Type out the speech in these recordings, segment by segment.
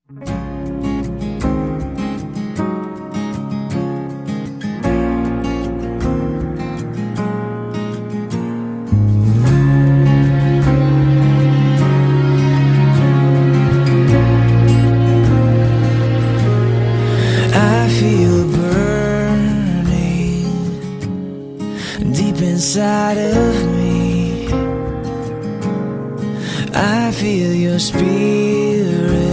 Deep inside of me, I feel your spirit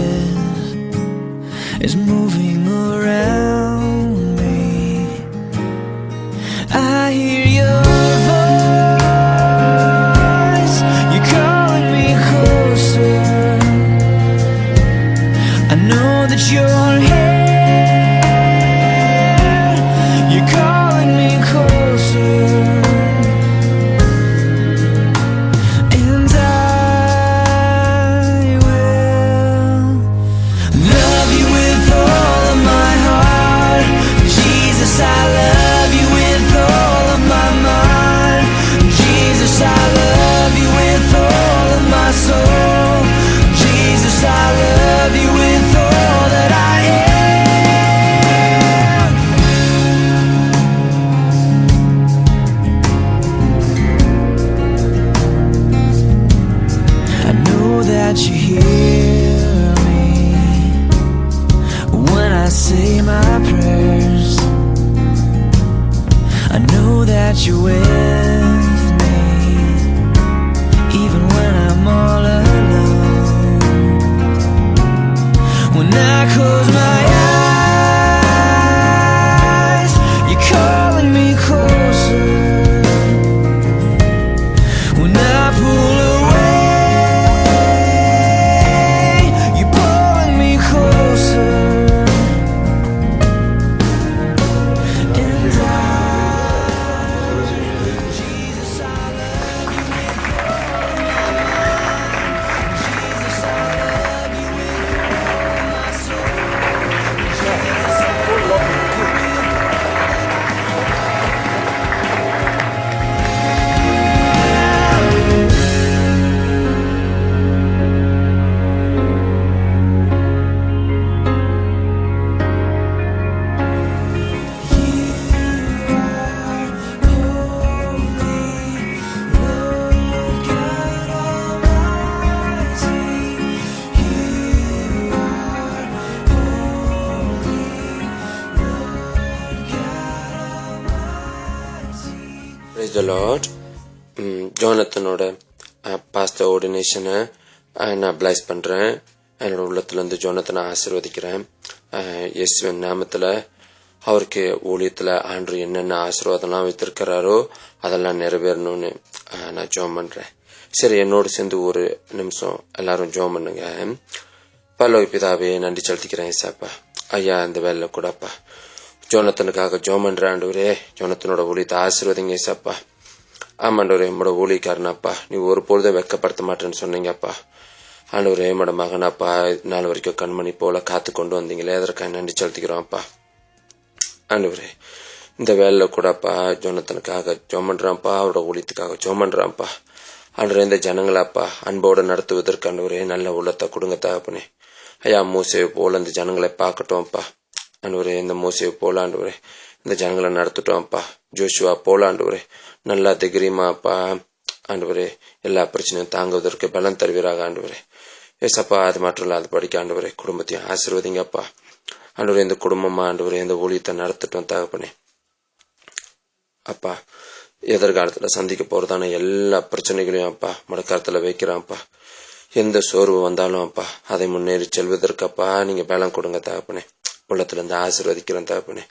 is moving around me. I hear your voice, you're calling me closer. I know that you're here. That you hear me when I say my prayers. I know that you're with me even when I'm all alone. When I close my eyes, you're calling me closer. When I pull away, Praise the Lord. ஜோனத்தனோட pastor ஆர்டினேஷனை நான் bless பண்ணுறேன். என்னோட உள்ளத்துலேருந்து ஜோனத்தனை ஆசீர்வதிக்கிறேன். இயேசுவின் நாமத்தில் அவருக்கு ஊழியத்தில் ஆண்டு என்னென்ன ஆசீர்வாதம்லாம் வைத்திருக்கிறாரோ அதெல்லாம் நிறைவேறணும்னு நான் ஜெபம் பண்ணுறேன். சரி, என்னோடு சேர்ந்து ஒரு நிமிஷம் எல்லாரும் ஜெபம் பண்ணுங்க. பரலோக பிதாவே, நன்றி செலுத்திக்கிறேன் சாப்பா. ஐயா, இந்த வேலை கூடப்பா ஜோனத்தனுக்காக ஜெபம் பண்ற ஆண்டவரே. ஜோனத்தனோட ஊழியத்தை ஆசீர்வதிங்க சாப்பா. ஆமாண்டவரே, என்னோட ஊழியக்காரனாப்பா, நீ ஒரு பொழுதும் வெட்கப்படுத்த மாட்டேன்னு சொன்னீங்கப்பா. ஆண்டவரே, என்னோட மகனாப்பா நாள் வரைக்கும் கண்மணி போல காத்து கொண்டு வந்தீங்களே, அதற்காக நன்றி செலுத்திக்கிறோம்ப்பா. ஆண்டவரே, இந்த வேலையில கூடப்பா ஜோனத்தனுக்காக ஜெபம் பண்றான்ப்பா, அவரோட ஊழியத்துக்காக ஜெபம் பண்றான்ப்பா. ஆண்டவரே, இந்த ஜனங்களாப்பா அன்போடு நடத்துவதற்கு ஆண்டவரே நல்ல உள்ளத்தை கொடுங்க தகப்பனே. ஐயா, மூசையை போல இந்த ஜனங்களை பார்க்கட்டோம்ப்பா. ஆண்டவரே, இந்த மூசையை போல ஆண்டவரே இந்த ஜனங்களை நடத்திட்டோம்ப்பா. ஜோஷுவா போல ஆண்டவரே நல்லா தைரியமாப்பா ஆண்டவரே எல்லா பிரச்சனையும் தாங்குவதற்கு பலம் தருவீராக ஆண்டவரே. ஏசப்பா, அது மட்டும் இல்ல, அது படிக்க ஆண்டவரே குடும்பத்தையும் ஆசீர்வதிங்கப்பா. ஆண்டவரே, இந்த குடும்பமா ஆண்டவரே இந்த ஊழியத்தை நடத்திட்டோம் தகப்பனே. அப்பா, எதிர்காலத்துல சந்திக்க போறதான எல்லா பிரச்சனைகளையும் அப்பா மடக்காலத்துல வைக்கிறான்ப்பா. எந்த சோர்வு வந்தாலும் அப்பா அதை முன்னேறி செல்வதற்கப்பா நீங்க பலம் கொடுங்க தகப்பனே. உள்ளத்துல இருந்து ஆசீர்வதிக்கிறேன் தகப்பனே.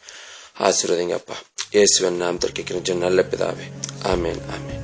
ஆசீர்வதிங்க அப்பா. இயேசுவின் நாமத்தில் கேட்கிறேன் நல்ல பிதாவே. ஆமேன், ஆமேன்.